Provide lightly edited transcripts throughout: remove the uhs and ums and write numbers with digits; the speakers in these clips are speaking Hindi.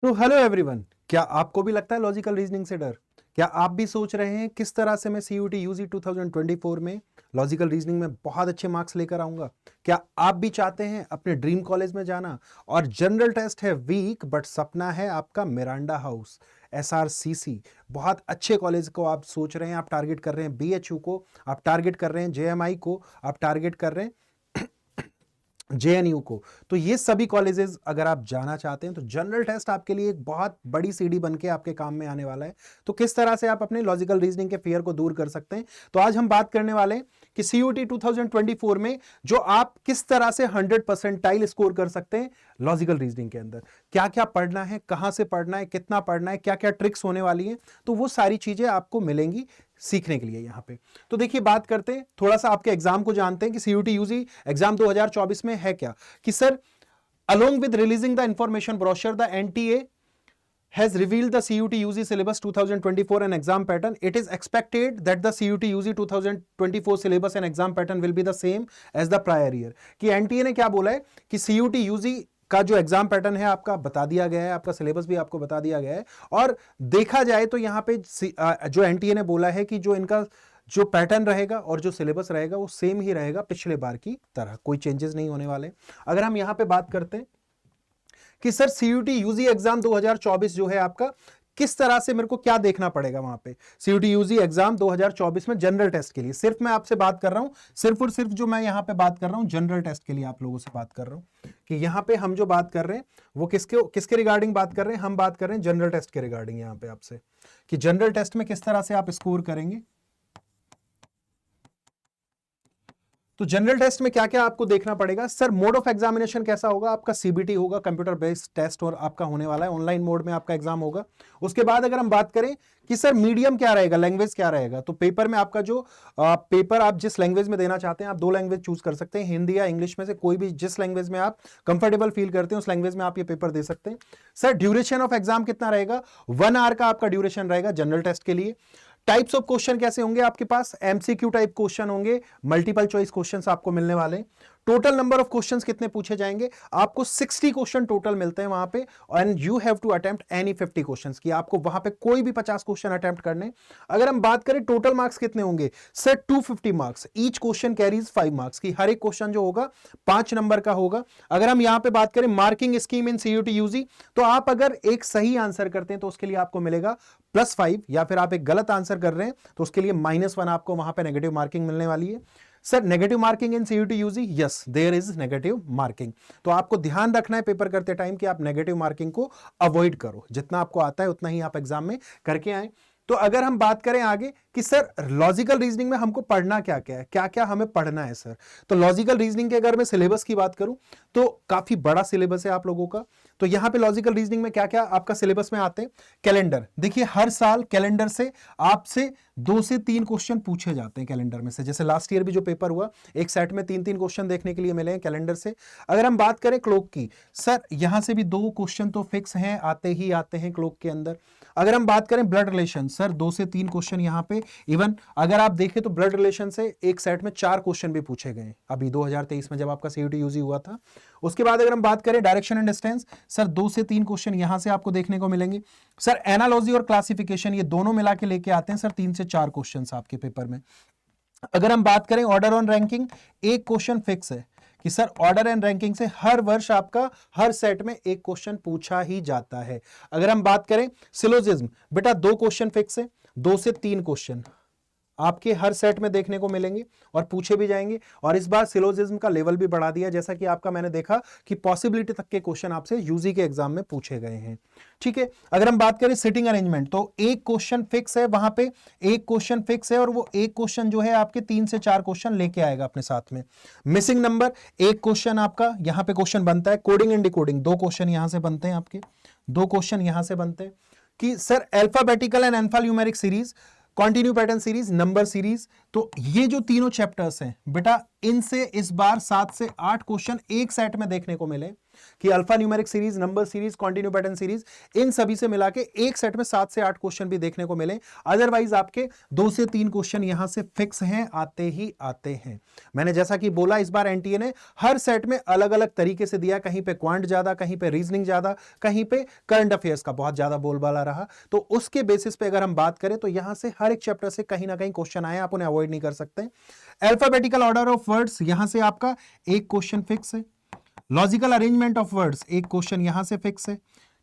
तो हेलो एवरीवन, क्या आपको भी लगता है लॉजिकल रीजनिंग से डर? क्या आप भी सोच रहे हैं किस तरह से मैं सीयूटी यूजी 2024 में लॉजिकल रीजनिंग में बहुत अच्छे मार्क्स लेकर आऊंगा? क्या आप भी चाहते हैं अपने ड्रीम कॉलेज में जाना? और जनरल टेस्ट है वीक बट सपना है आपका मिरांडा हाउस, एसआरसीसी। बहुत अच्छे कॉलेज को आप सोच रहे हैं, आप टारगेट कर रहे हैं बीएचयू को, आप टारगेट कर रहे हैं जेएमआई को, आप टारगेट कर रहे हैं जेएनयू को। तो ये सभी कॉलेजेस अगर आप जाना चाहते हैं तो जनरल टेस्ट आपके लिए एक बहुत बड़ी सीढ़ी बन के आपके काम में आने वाला है। तो किस तरह से आप अपने लॉजिकल रीजनिंग के फियर को दूर कर सकते हैं, तो आज हम बात करने वाले हैं कि सीयूटी 2024 में जो आप किस तरह से 100 परसेंटाइल स्कोर कर सकते हैं लॉजिकल रीजनिंग के अंदर। क्या क्या पढ़ना है, कहां से पढ़ना है, कितना पढ़ना है, क्या क्या ट्रिक्स होने वाली हैं, तो वो सारी चीजें आपको मिलेंगी सीखने के लिए यहां पे। तो देखिए, बात करते हैं थोड़ा सा आपके एग्जाम को जानते हैं कि सीयूटी यूजी एग्जाम 2024 में है क्या। कि sir, along with releasing the information brochure, the NTA has revealed the CUT UG syllabus 2024 and exam pattern. It is expected that the CUT UG 2024 syllabus and exam pattern will be the same as the prior year. कि NTA ने क्या बोला है कि CUT UG का जो एग्जाम पैटर्न है आपका बता दिया गया है, आपका सिलेबस भी आपको बता दिया गया है। और देखा जाए तो यहां पे जो एनटीए ने बोला है कि जो इनका जो पैटर्न रहेगा और जो सिलेबस रहेगा वो सेम ही रहेगा पिछले बार की तरह, कोई चेंजेस नहीं होने वाले। अगर हम यहां पे बात करते हैं कि सर सीयूटी यूजी एग्जाम 2024 जो है आपका, किस तरह से मेरे को क्या देखना पड़ेगा वहां पे सीयूटी यूजी एग्जाम 2024 में जनरल टेस्ट के लिए। सिर्फ मैं आपसे बात कर रहा हूं, सिर्फ और सिर्फ जो मैं यहां पे बात कर रहा हूं जनरल टेस्ट के लिए आप लोगों से बात कर रहा हूं कि यहां पे हम जो बात कर रहे हैं वो किसके रिगार्डिंग बात कर रहे हैं। हम बात कर रहे हैं जनरल टेस्ट के रिगार्डिंग यहां पे आपसे कि जनरल टेस्ट में किस तरह से आप स्कोर करेंगे। तो जनरल टेस्ट में क्या क्या आपको देखना पड़ेगा। सर, मोड ऑफ एग्जामिनेशन कैसा होगा आपका? सीबीटी होगा, कंप्यूटर बेस्ड टेस्ट और आपका होने वाला है, ऑनलाइन मोड में आपका एग्जाम होगा। उसके बाद अगर हम बात करें कि सर मीडियम क्या रहेगा, लैंग्वेज क्या रहेगा, तो पेपर में आपका जो पेपर आप जिस लैंग्वेज में देना चाहते हैं, आप दो लैंग्वेज चूज कर सकते हैं, हिंदी या इंग्लिश में से कोई भी, जिस लैंग्वेज में आप कंफर्टेबल फील करते हैं उस लैंग्वेज में आप ये पेपर दे सकते हैं। सर, ड्यूरेशन ऑफ एग्जाम कितना रहेगा? 1 आवर का आपका ड्यूरेशन रहेगा जनरल टेस्ट के लिए। टाइप्स ऑफ क्वेश्चन कैसे होंगे आपके पास? एमसीक्यू टाइप क्वेश्चन होंगे, मल्टीपल चॉइस क्वेश्चंस आपको मिलने वाले हैं। टोटल नंबर ऑफ क्वेश्चंस कितने पूछे जाएंगे? आपको 60 क्वेश्चन टोटल मिलते हैं वहां पे, and you have to attempt any 50 questions की, आपको वहां पे कोई भी 50 क्वेश्चन अटेम्प्ट करने। अगर हम बात करें टोटल मार्क्स कितने होंगे, sir 250 marks, each question carries 5 marks की, हर एक क्वेश्चन जो होगा 5 नंबर का होगा। अगर हम यहां पे बात करें marking scheme in CUET UG, तो आप अगर एक सही आंसर करते हैं तो उसके लिए आपको मिलेगा +5, या फिर आप एक गलत आंसर कर रहे हैं तो उसके लिए -1 आपको वहां पे नेगेटिव मार्किंग मिलने वाली है। Sir, negative marking in CUET UG? Yes, there is negative marking. तो आपको ध्यान रखना है पेपर करते टाइम कि आप नेगेटिव मार्किंग को अवॉइड करो, जितना आपको आता है उतना ही आप एग्जाम में करके आए। तो अगर हम बात करें आगे कि सर लॉजिकल रीजनिंग में हमको पढ़ना क्या क्या है, क्या क्या हमें पढ़ना है सर, तो लॉजिकल रीजनिंग के अगर मैं सिलेबस की बात करूं तो काफी बड़ा सिलेबस है आप लोगों का। तो यहां पे लॉजिकल रीजनिंग में क्या क्या आपका सिलेबस में आते हैं। कैलेंडर, देखिए हर साल कैलेंडर से आपसे 2 से 3 क्वेश्चन पूछे जाते हैं कैलेंडर में से। जैसे लास्ट ईयर भी जो पेपर हुआ, एक सेट में 3-3 क्वेश्चन देखने के लिए मिले हैं कैलेंडर से। अगर हम बात करें क्लोक की, सर यहां से भी 2 क्वेश्चन तो फिक्स हैं, आते ही आते हैं क्लोक के अंदर। अगर हम बात करें ब्लड रिलेशन, सर 2 से 3 क्वेश्चन यहां पे, इवन अगर आप देखें तो ब्लड रिलेशन से एक सेट में 4 क्वेश्चन भी पूछे गए अभी 2023 में जब आपका सीयूटी यूजी हुआ था। उसके बाद अगर हम बात करें डायरेक्शन एंड डिस्टेंस, सर 2 से 3 क्वेश्चन यहां से आपको देखने को मिलेंगे। सर एनालॉजी और क्लासिफिकेशन, ये दोनों मिला के लेके आते हैं सर 3 से 4 क्वेश्चन आपके पेपर में। अगर हम बात करें ऑर्डर ऑन रैंकिंग, एक क्वेश्चन फिक्स है कि सर ऑर्डर एंड रैंकिंग से हर वर्ष आपका हर सेट में एक क्वेश्चन पूछा ही जाता है। अगर हम बात करें सिलोजिज्म, बेटा 2 क्वेश्चन फिक्स है, 2 से 3 क्वेश्चन आपके हर सेट में देखने को मिलेंगे और पूछे भी जाएंगे। और इस बार सिलोजिज्म का लेवल भी बढ़ा दिया, जैसा कि आपका मैंने देखा कि पॉसिबिलिटी तक के क्वेश्चन आपसे यूजी के एग्जाम में पूछे गए हैं। ठीक है, अगर हम बात करें सिटिंग अरेंजमेंट, तो एक क्वेश्चन फिक्स है वहां पे, एक क्वेश्चन फिक्स है और वो एक क्वेश्चन जो है आपके 3 से 4 क्वेश्चन लेके आएगा अपने साथ में। मिसिंग नंबर, एक क्वेश्चन आपका यहां पे क्वेश्चन बनता है। कोडिंग एंड डिकोडिंग, 2 क्वेश्चन यहां से बनते हैं आपके, 2 क्वेश्चन यहां से बनते हैं। कि sir alphabetical and alphanumeric series, continue pattern series, number series, तो ये जो तीनों चैप्टर्स हैं बेटा, इनसे इस बार 7 से 8 क्वेश्चन एक सेट में देखने को मिले। कि alpha numeric series, number series, continue pattern series, इन सभी से मिला के एक सेट में 7 से 8 क्वेश्चन भी देखने को मिले। अदरवाइज आपके 2 से 3 क्वेश्चन यहां से फिक्स हैं, आते ही आते हैं। मैंने जैसा कि बोला, इस बार एनटीए ने हर सेट में अलग अलग तरीके से दिया, कहीं पे क्वांट ज्यादा, कहीं पे रीजनिंग ज्यादा, कहीं पे करंट अफेयर्स का बहुत ज्यादा बोलबाला रहा। तो उसके बेसिस पे अगर हम बात करें तो यहां से हर एक चैप्टर से कहीं ना कहीं क्वेश्चन आए, आप उन्हें अवॉइड नहीं कर सकते। अल्फाबेटिकल ऑर्डर ऑफ वर्ड्स, यहां से आपका एक क्वेश्चन फिक्स है। लॉजिकल अरेंजमेंट ऑफ वर्ड्स, एक क्वेश्चन यहां से फिक्स है।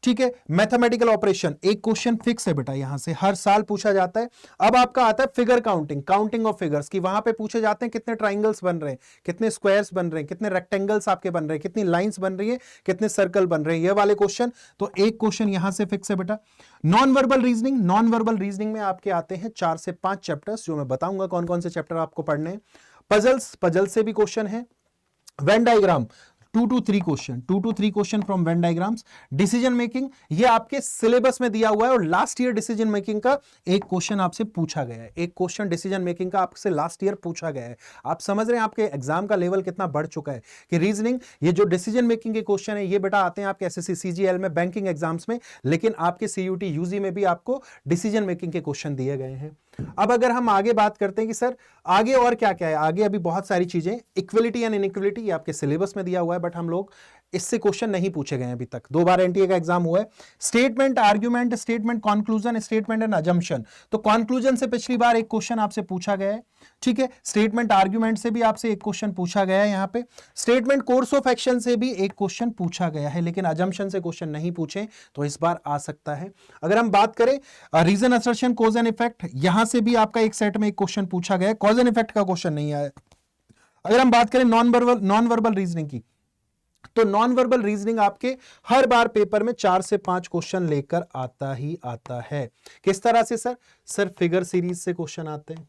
ठीक है, मैथमेटिकल ऑपरेशन, एक क्वेश्चन फिक्स है बेटा, यहां से हर साल पूछा जाता है। अब आपका आता है figure counting, counting of figures, की वहां पे पूछे जाते हैं कितने ट्राइंगल्स बन रहे हैं, कितने स्क्वायर्स बन रहे हैं, कितने रेक्टेंगल्स आपके बन रहे हैं, कितनी लाइंस बन रही है, कितने सर्कल बन रहे हैं, ये वाले क्वेश्चन। तो एक क्वेश्चन यहां से फिक्स है बेटा। Non verbal reasoning, non verbal reasoning में आपके आते हैं 4 से 5 चैप्टर्स, जो मैं बताऊंगा कौन कौन से चैप्टर आपको पढ़ने हैं। पजल्स, पजल से भी क्वेश्चन है। Venn diagram, 2 to 3 question, 2 to 3 question from Venn diagrams. Decision making, ये आपके सिलेबस में दिया हुआ है और लास्ट ईयर डिसीजन मेकिंग का एक क्वेश्चन आपसे पूछा गया है। एक क्वेश्चन डिसीजन मेकिंग का आपसे लास्ट ईयर पूछा गया है। आप समझ रहे हैं आपके एग्जाम का लेवल कितना बढ़ चुका है कि रीजनिंग, ये जो डिसीजन मेकिंग के क्वेश्चन है ये बेटा आते हैं आपके एसएससी सीजीएल में, बैंकिंग एग्जाम्स में, लेकिन आपके सीयूटी यूजी में भी आपको डिसीजन मेकिंग के क्वेश्चन दिए गए हैं। अब अगर हम आगे बात करते हैं कि सर आगे और क्या क्या है, आगे अभी बहुत सारी चीजें, इक्वलिटी एंड इनइक्वलिटी, ये आपके सिलेबस में दिया हुआ है, बट हम लोग इससे क्वेश्चन नहीं पूछे गए अभी तक। 2 बार एनटीए का एग्जाम हुआ है। Statement, argument, statement, conclusion, statement and assumption. तो कंक्लूजन से पिछली बार एक क्वेश्चन आपसे पूछा गया है, ठीक है। स्टेटमेंट आर्ग्यूमेंट से भी आपसे एक क्वेश्चन पूछा गया है। यहां पे स्टेटमेंट कोर्स ऑफ एक्शन से भी एक क्वेश्चन पूछा गया है, लेकिन अजम्पशन से क्वेश्चन नहीं पूछे, तो इस बार आ सकता है। अगर हम बात करें reason assertion, cause and effect, यहां से भी आपका एक सेट में एक क्वेश्चन पूछा गया है, कॉज एंड इफेक्ट का क्वेश्चन नहीं आया। अगर हम बात करें नॉन वर्बल रीजनिंग की, तो नॉन वर्बल रीजनिंग आपके हर बार पेपर में 4 से 5 क्वेश्चन लेकर आता ही आता है। किस तरह से सर फिगर सीरीज से क्वेश्चन आते हैं,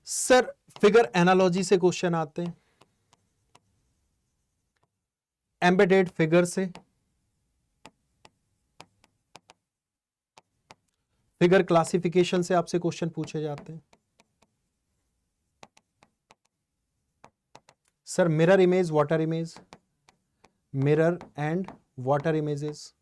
सर फिगर एनालॉजी से क्वेश्चन आते हैं, एम्बेडेड फिगर से, फिगर क्लासिफिकेशन से आपसे क्वेश्चन पूछे जाते हैं। Sir mirror image, water image, mirror and water images,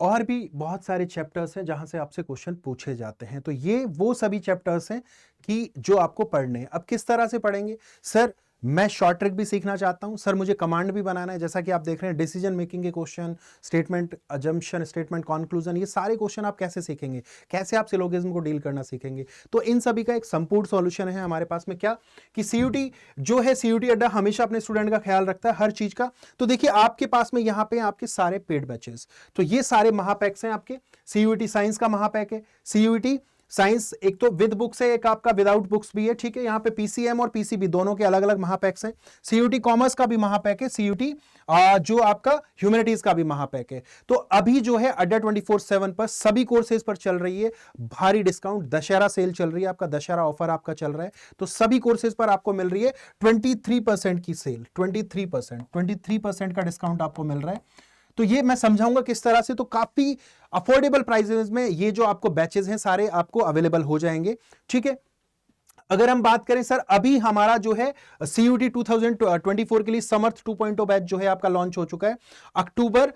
और भी बहुत सारे चैप्टर्स हैं जहां से आपसे क्वेश्चन पूछे जाते हैं। तो ये वो सभी चैप्टर्स हैं कि जो आपको पढ़ने हैं। अब किस तरह से पढ़ेंगे सर, मैं शॉर्ट ट्रिक भी सीखना चाहता हूं सर, मुझे कमांड भी बनाना है, जैसा कि आप देख रहे हैं डिसीजन मेकिंग के question, statement assumption, statement conclusion, ये सारे क्वेश्चन आप कैसे सीखेंगे, कैसे आप सिलोगिज्म को डील करना सीखेंगे। तो इन सभी का एक संपूर्ण सॉल्यूशन है हमारे पास में। क्या कि सीयूटी जो है, सीयूटी अड्डा हमेशा अपने स्टूडेंट का ख्याल रखता है हर चीज का। तो देखिए आपके पास में यहाँ पे आपके सारे पेड बैचेस, तो ये सारे महापैक्स हैं आपके। सीयूटी साइंस का महापैक है, सीयूटी साइंस एक तो विद बुक्स है, एक आपका विदाउट बुक्स भी है, ठीक है। यहाँ पे पीसीएम और पीसीबी दोनों के अलग अलग महापैक्स हैं। सीयूटी कॉमर्स का भी महापैक है, सीयूटी जो आपका ह्यूमैनिटीज का भी महापैक है। तो अभी जो है अड्डा 24/7 पर सभी कोर्सेज पर चल रही है भारी डिस्काउंट, दशहरा सेल चल रही है, आपका दशहरा ऑफर आपका चल रहा है। तो सभी कोर्सेज पर आपको मिल रही है 23% की सेल, 23% का डिस्काउंट आपको मिल रहा है। तो ये मैं समझाऊंगा किस तरह से, तो काफी अफोर्डेबल प्राइसेस में ये जो आपको बैचेस हैं सारे आपको अवेलेबल हो जाएंगे, ठीक है। अगर हम बात करें सर, अभी हमारा जो है सीयूटी 2024 के लिए समर्थ 2.0 बैच जो है आपका लॉन्च हो चुका है। अक्टूबर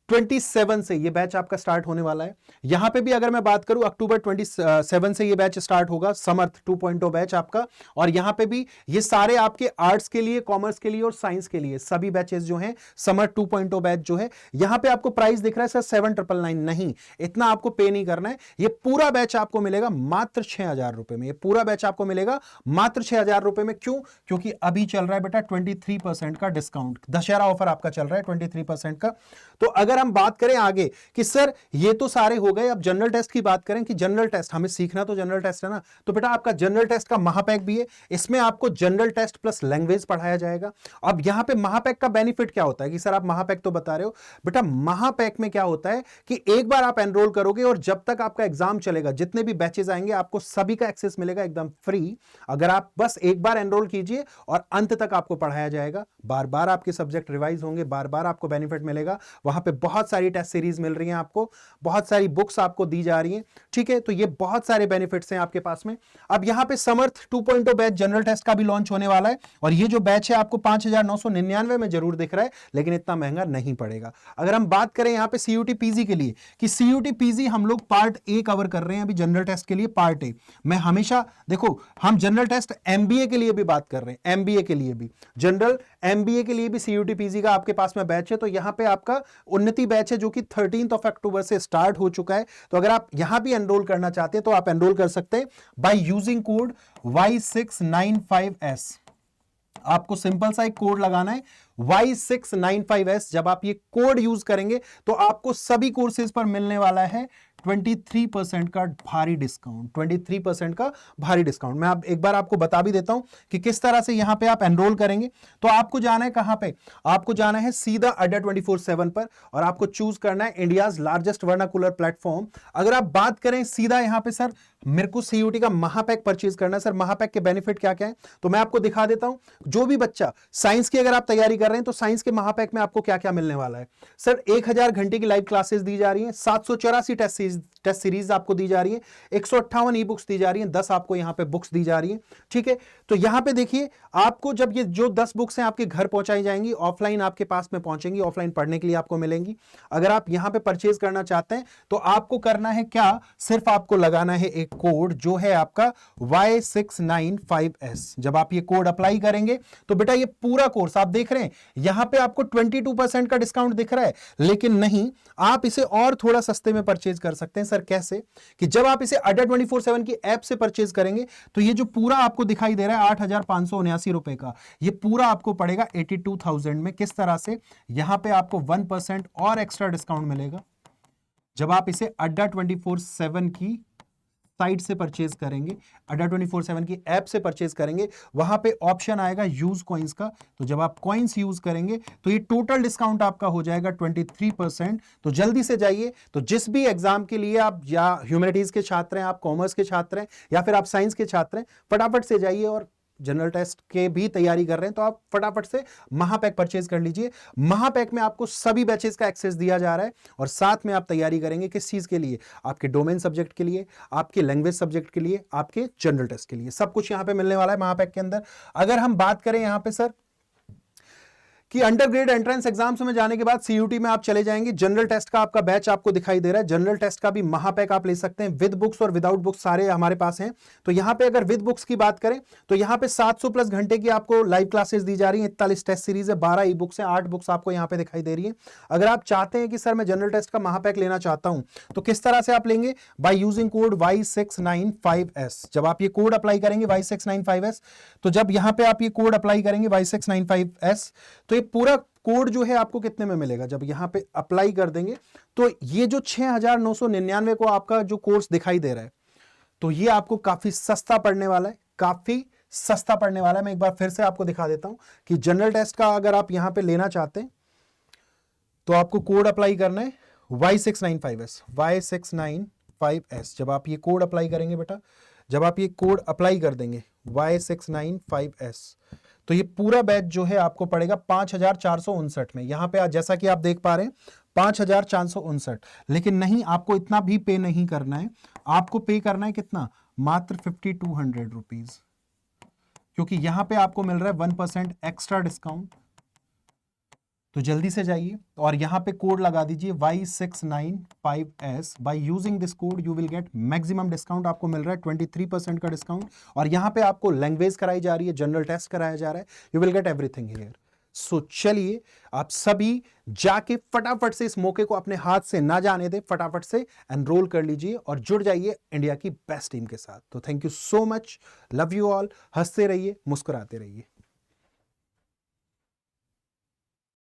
27 से ये बैच आपका स्टार्ट होने वाला है। यहां पे भी अगर मैं बात करूं, अक्टूबर 27 से ये बैच स्टार्ट होगा, समर्थ 2.0 बैच आपका। और यहां पे भी ये सारे आपके आर्ट्स के लिए, कॉमर्स के लिए और साइंस के लिए सभी बैचेस जो हैं, समर्थ 2.0 बैच जो है। यहां पे आपको प्राइस दिख रहा है सर 7,999, नहीं इतना आपको पे नहीं करना है। ये पूरा बैच आपको मिलेगा मात्र 6,000 रुपए में। ये पूरा बैच आपको मिलेगा मात्र 6,000 रुपए में। क्यों? क्योंकि अभी चल रहा है बेटा 23% का डिस्काउंट, दशहरा ऑफर आपका चल रहा है 23% का। तो अगर हम बात करें आगे कि सर ये तो सारे हो गए, अब जनरल टेस्ट की बात करें कि जनरल टेस्ट हमें सीखना, तो जनरल टेस्ट है ना, तो बेटा आपका जनरल टेस्ट का महापैक भी है। इसमें आपको जनरल टेस्ट प्लस लैंग्वेज पढ़ाया जाएगा। अब यहां पे महापैक का बेनिफिट क्या होता है कि सर आप महापैक तो बता रहे हो, बेटा महापैक में क्या होता है कि एक बार आप एनरोल करोगे और जब तक आपका एग्जाम चलेगा, जितने भी बैचेस आएंगे आपको सभी का एक्सेस मिलेगा एकदम फ्री। अगर आप बस एक बार एनरोल कीजिए और अंत तक आपको पढ़ाया जाएगा, बार बार आपके सब्जेक्ट रिवाइज होंगे, बार बार आपको बेनिफिट मिलेगा। वहां पे बहुत सारी टेस्ट सीरीज मिल रही हैं आपको, बहुत सारी बुक्स आपको दी जा रही हैं, ठीक है। तो ये बहुत सारे बेनिफिट्स हैं आपके पास में। अब यहां पे समर्थ 2.0 बैच जनरल टेस्ट का भी लॉन्च होने वाला है, और ये जो बैच है आपको 5,999 में जरूर दिख रहा है, लेकिन इतना महंगा नहीं पड़ेगा। अगर हम बात करें यहां पे सीयूटी पीजी के लिए, कि सीयूटी पीजी हम लोग पार्ट ए कवर कर रहे हैं अभी जनरल टेस्ट के लिए, पार्ट ए। मैं हमेशा देखो, हम जनरल टेस्ट एमबीए के लिए भी बात कर रहे हैं, एमबीए के लिए भी, जनरल एमबीए के लिए भी सीयूटी पीजी का आपके पास में बैच है। तो यहां पे आपका उन्नति बैच है जो कि 13 अक्टूबर से स्टार्ट हो चुका है। तो अगर आप यहां भी एनरोल करना चाहते हैं तो आप एनरोल कर सकते हैं बाय यूजिंग कोड Y695S। आपको सिंपल सा एक कोड लगाना है Y695S। जब आप ये कोड यूज करेंगे तो आपको सभी कोर्सेज पर मिलने वाला है 23% का भारी डिस्काउंट, 23% का भारी डिस्काउंट। मैं आप एक बार आपको बता भी देता हूं कि किस तरह से यहां पे आप एनरोल करेंगे। तो आपको जाना है कहां पे, आपको जाना है सीधा अड्डा 24/7 पर, और आपको चूज करना है इंडियाज लार्जेस्ट वर्नाकुलर प्लेटफॉर्म। अगर आप बात करें सीधा यहां पे, सर मेरे को सीयूटी का महापैक परचेज करना है, सर महापैक के बेनिफिट क्या क्या है, तो मैं आपको दिखा देता हूं। जो भी बच्चा साइंस की अगर आप तैयारी कर रहे हैं तो साइंस के महापैक में आपको क्या क्या मिलने वाला है। सर 1000 घंटे की लाइव क्लासेस दी जा रही हैं, 784 टेस्ट सीरीज आपको दी जा रही है, 158 ई बुक्स दी जा रही हैं, 10 आपको यहां पे बुक्स दी जा रही हैं, ठीक है। तो यहां पे देखिए, आपको जब ये जो 10 बुक्स हैं आपके घर पहुंचाई जाएंगी, ऑफलाइन आपके पास में पहुंचेंगी, ऑफलाइन पढ़ने के लिए आपको मिलेंगी। अगर आप यहां पे परचेज करना चाहते हैं तो आपको करना है क्या, सिर्फ आपको लगाना है एक कोड जो है आपका Y695S। जब आप ये कोड अप्लाई करेंगे तो बेटा ये पूरा कोर्स आप देख रहे हैं, यहां पे आपको 22% का डिस्काउंट दिख रहा है, लेकिन नहीं, आप इसे और थोड़ा सस्ते में परचेज कर सकते हैं। सर कैसे, कि जब आप इसे अड्डा 24/7 की ऐप से परचेज करेंगे तो ये जो पूरा आपको दिखाई दे रहा है 8,579 रुपए का, ये पूरा आपको पड़ेगा 82,000 में। किस तरह से, यहां पे आपको 1% और एक्स्ट्रा डिस्काउंट मिलेगा जब आप इसे अड्डा 24/7 की साइट से परचेज करेंगे, अड्डा 24/7 की ऐप से परचेज करेंगे, वहां पे ऑप्शन आएगा यूज कॉइंस का। तो जब आप कॉइंस यूज करेंगे तो ये टोटल डिस्काउंट आपका हो जाएगा 23%। तो जल्दी से जाइए, तो जिस भी एग्जाम के लिए आप, या ह्यूमैनिटीज के छात्र हैं, आप कॉमर्स के छात्र हैं, या फिर आप साइंस के छात्र हैं, फटाफट से जाइए, और जनरल टेस्ट के भी तैयारी कर रहे हैं तो आप फटाफट से महापैक परचेज कर लीजिए। महापैक में आपको सभी बैचेस का एक्सेस दिया जा रहा है, और साथ में आप तैयारी करेंगे किस चीज के लिए, आपके डोमेन सब्जेक्ट के लिए, आपके लैंग्वेज सब्जेक्ट के लिए, आपके जनरल टेस्ट के लिए, सब कुछ यहां पे मिलने वाला है महापैक के अंदर। अगर हम बात करें यहां पे सर कि अंडर ग्रेड एंट्रेंस एग्जाम्स में जाने के बाद सीयूटी में आप चले जाएंगे, जनरल टेस्ट का आपका बैच आपको दिखाई दे रहा है, जनरल टेस्ट का भी महापैक आप ले सकते हैं, विद बुक्स और विदाउट बुक्स सारे हमारे पास हैं। तो यहां पे अगर विद बुक्स की बात करें तो यहां पे 700 प्लस घंटे की आपको लाइव क्लासेस दी जा रही हैं, 41 टेस्ट सीरीज है, 12 ई बुक्स हैं, 8 बुक्स आपको यहां पे दिखाई दे रही है। अगर आप चाहते हैं कि सर मैं जनरल टेस्ट का महापैक लेना चाहता हूं तो किस तरह से आप लेंगे, बाय यूजिंग कोड Y695S। जब आप ये कोड अप्लाई करेंगे Y695S, तो जब यहां पे आप ये कोड अप्लाई करेंगे Y695S, तो ये पूरा कोड जो है आपको कितने में मिलेगा, जब यहां पे अप्लाई कर देंगे तो ये जो 6,999 को आपका जो कोर्स दिखाई दे रहा है, तो ये आपको काफी सस्ता पड़ने वाला है, काफी सस्ता पड़ने वाला है। मैं एक बार फिर से आपको दिखा देता हूं कि जनरल टेस्ट का अगर आप यहां पे लेना चाहते हैं तो आपको कोड अप्लाई करना है Y695S, Y695S। जब आप ये कोड अप्लाई करेंगे बेटा, जब आप ये कोड अप्लाई कर देंगे Y695S, तो ये पूरा बैच जो है आपको पड़ेगा 5,459 में। यहां पे जैसा कि आप देख पा रहे हैं 5,459, लेकिन नहीं, आपको इतना भी पे नहीं करना है, आपको पे करना है कितना, मात्र 5,200 रुपीज, क्योंकि यहां पे आपको मिल रहा है 1% एक्स्ट्रा डिस्काउंट। तो जल्दी से जाइए और यहां पे कोड लगा दीजिए Y695S। By using this code you will get maximum discount, आपको मिल रहा है 23% का डिस्काउंट, और यहां पे आपको लैंग्वेज कराई जा रही है, जनरल टेस्ट कराया जा रहा है, you will get everything here. So चलिए आप सभी जाके फटाफट से इस मौके को अपने हाथ से ना जाने दे, फटाफट से एनरोल कर लीजिए और जुड़ जाइए इंडिया की बेस्ट टीम के साथ। तो thank you so much, love you all, हंसते रहिए, मुस्कुराते रहिए।